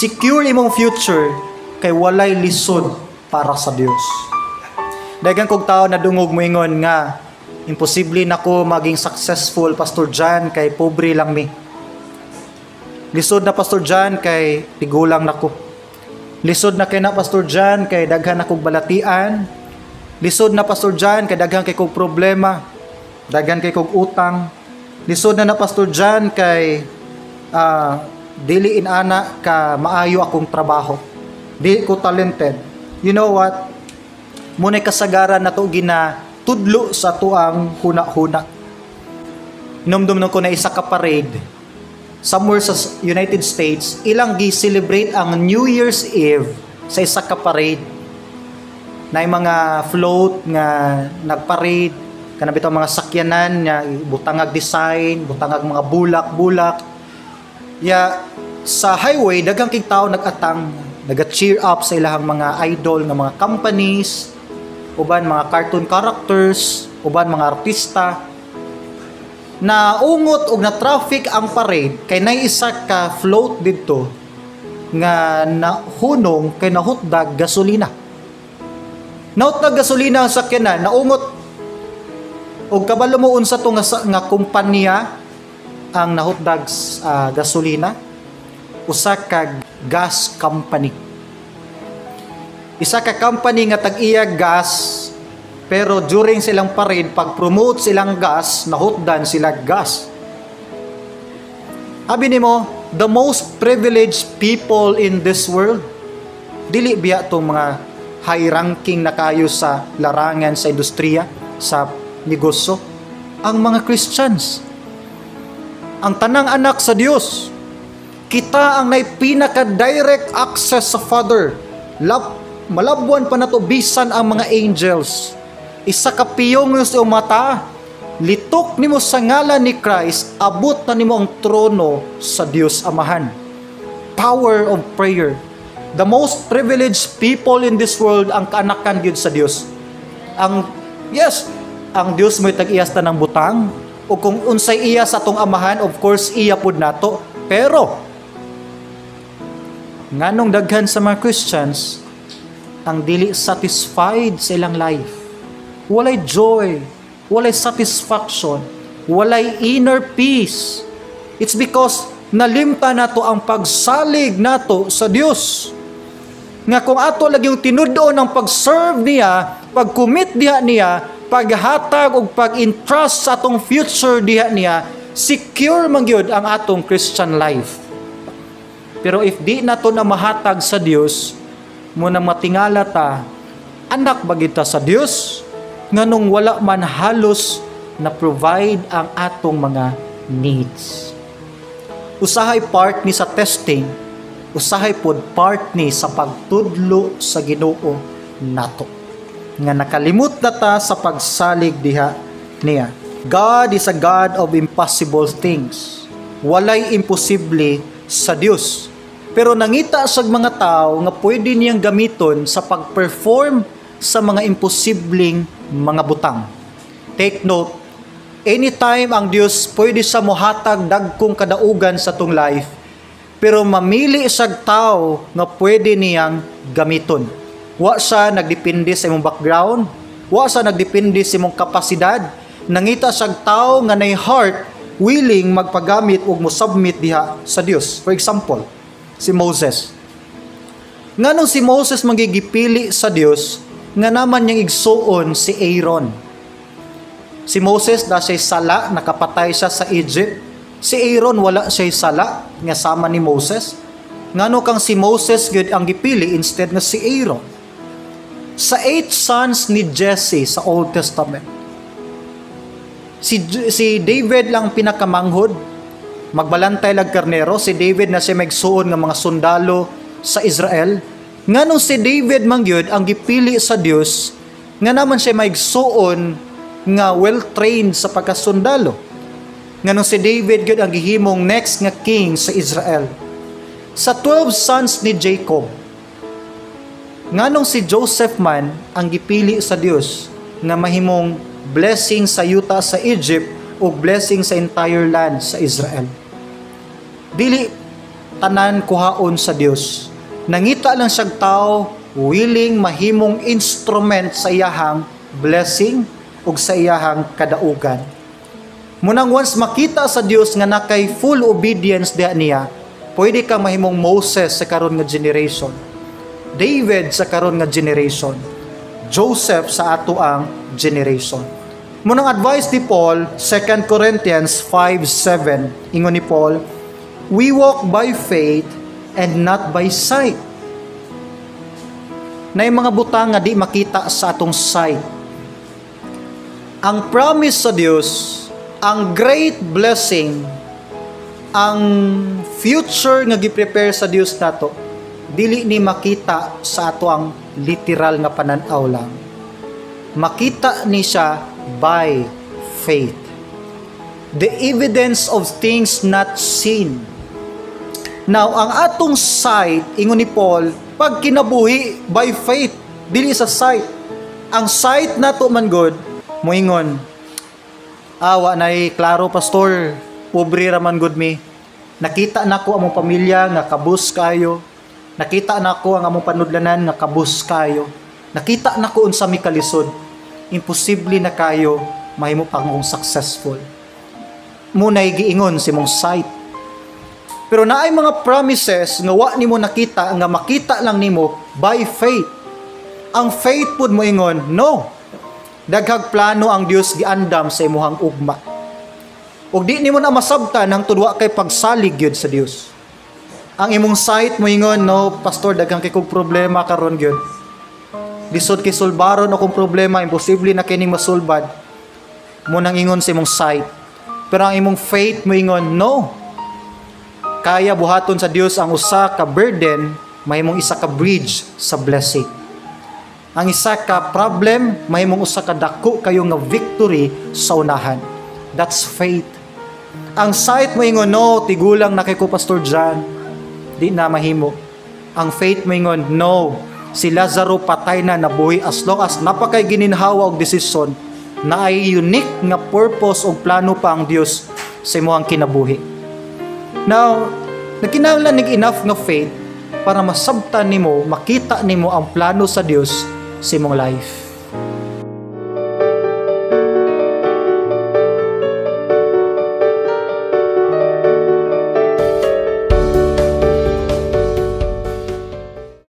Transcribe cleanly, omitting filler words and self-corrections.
Secure imong future kay walay lisod para sa Dios. Daghang kog tao na dungog moingon nga imposible nako maging successful Pastor John kay pobre lang mi. Lisod na Pastor John kay tigulang nako. Lisod na kay na Pastor John kay daghan akong balatian. Lisod na Pastor John kay daghan kay kog problema. Daghan kay kog utang. Lisod na Pastor John kay dili inana ka maayo akong trabaho. Di ko talented. You know what? Muna'y kasagaran na to tudlo sa tuang huna-huna. Numdum ko na isa ka parade somewhere sa United States, ilang gi-celebrate ang New Year's Eve sa isa ka parade. Na mga float nga nagparade, kana bitaw mga sakyanan nga butangag design, butangag mga bulak-bulak. Ya sa highway daghang kig tawo nag-atang, naga-cheer up sa ilahang mga idol nga mga companies, uban mga cartoon characters, uban mga artista. Na ungot og na traffic ang parade kay nay isa ka float didto nga nahunong kay nahutdag gasolina. Nahutdag gasolina ang sakyanan, naungot og kabalo mo unsa to nga kumpanya ang nahutdag gasolina, usa ka gas company. Isa ka company nga tag-iya gas, pero during silang parade, pag-promote silang gas, nahutdan sila gas. Abi nimo, the most privileged people in this world, dili biya tong mga high ranking na kayo sa larangan, sa industriya, sa negosyo, ang mga Christians. Ang tanang anak sa Dios, kita ang may pinaka-direct access sa Father. Malabwan pa na to bisan ang mga angels. Isa ka piyong sa mata, litok nimo sa ngalan ni Christ, abot na nimo ang trono sa Dios Amahan. Power of prayer. The most privileged people in this world ang kaanakan gyud sa Dios. Ang Dios mo'y tag-iyas ta ng butang, o kung unsay iya sa atong Amahan, of course iya pud nato. Pero nganong daghan sa mga Christians ang dili satisfied sa ilang life. Walay joy, walay satisfaction, walay inner peace. It's because nalimta nato ang pagsalig nato sa Dios. Nga kung ato lagi yung tinudo ng pag-serve niya, pag-commit diha niya, paghatag o pag-entrust sa atong future diha niya, secure man gyud ang atong Christian life. Pero if di nato na mahatag sa Dios, muna matingala ta, anak ba kita sa Dios? Nganong wala man halos na provide ang atong mga needs. Usahay part ni sa testing, usahay pod part ni sa pagtudlo sa Ginoo nato. Nga nakalimot na ta sa pagsalig diha niya. God is a God of impossible things. Walay imposible sa Dios. Pero nangita sa mga tao nga pwede niyang gamiton sa pag-perform sa mga imposibleng mga butang. Take note, anytime ang Dios pwede sa mohatag dagkong kadaugan sa tong life, pero mamili sag tao nga pwede niyang gamiton. Wa siya nagdepende sa imong background, wa siya nagdepende sa imong kapasidad. Nangita sag tao nga nay heart willing magpagamit ug mo-submit diha sa Dios. For example, si Moses. Nganong si Moses magigipili sa Dios, nga naman niyang igsuon si Aaron. Si Moses da siya sala, nakapatay siya sa Egypt. Si Aaron wala siya sala, nga sama ni Moses. Ngano kang si Moses gyud ang gipili instead nga si Aaron. Sa 8 sons ni Jesse sa Old Testament, si David lang pinakamanghod, magbalantay lag karnero. Si David na siya magsuon nga mga sundalo sa Israel. Nganong si David mangyod ang gipili sa Dios, nga naman siya magsuon nga well-trained sa pagkasundalo. Nganong si David gyud ang gihimong next nga king sa Israel. Sa 12 sons ni Jacob, nganong si Joseph man ang gipili sa Dios nga mahimong blessing sa yuta sa Egypt o blessing sa entire land sa Israel. Dili tanan kuhaon sa Dios. Nangita lang siyang tao willing mahimong instrument sa iyahang blessing ug sa iyahang kadaugan. Munang once makita sa Dios nga nakay full obedience diha niya, pwede kang mahimong Moses sa karon nga generation, David sa karon nga generation, Joseph sa ato ang generation. Munang advice ni Paul, 2 Corinthians 5:7, ingon ni Paul, "We walk by faith and not by sight." Na yung mga butang nga di makita sa atong sight. Ang promise sa Dios, ang great blessing, ang future nga gi-prepare sa Dios nato, dili ni makita sa ato ang literal nga pananaw lang. Makita ni siya by faith. The evidence of things not seen. Now, ang atong sight, ingon ni Paul, pag kinabuhi by faith, dili sa sight. Ang sight nato man good, moingon, awa nay klaro pastor, pobre raman good me. Nakita nako among pamilya nga kabus kayo. Nakita nako ang among panudlanan nga kabus kayo. Nakita nako unsa mi kalisod. Imposible na kayo mahimo pang successful. Munay giingon si mong sight. Pero naay mga promises nga wa nimo nakita nga makita lang nimo by faith. Ang faith pud mo ingon, no. Daghag plano ang Dios giandam sa imuhang ugma. Ug di nimo na masabtan ang tudwa kay pagsalig gyud sa Dios. Ang imong sight mo ingon, no, pastor daghang kay kog problema karon gyud. Lisod kay sulbaron akong problema, imposible na kining masulbad. Mo nang ingon sa imong sight. Pero ang imong faith mo ingon, no. Kaya buhaton sa Dios ang usa ka burden, mahimong isa ka bridge sa blessing. Ang isa ka problem, mahimong usa ka dako kayo nga victory sa unahan. That's faith. Ang sight mo ingon, no, tigulang na kay ko Pastor John. Di na mahimo. Ang faith mo ingon, no, si Lazaro patay na, nabuhi, as long as napakay gininhawa og desisyon na ay unique nga purpose o plano pa ang Dios sa imong kinabuhi. Now, nagkinahanglan ning enough nga faith para masabtan nimo, makita nimo ang plano sa Dios sa imong life.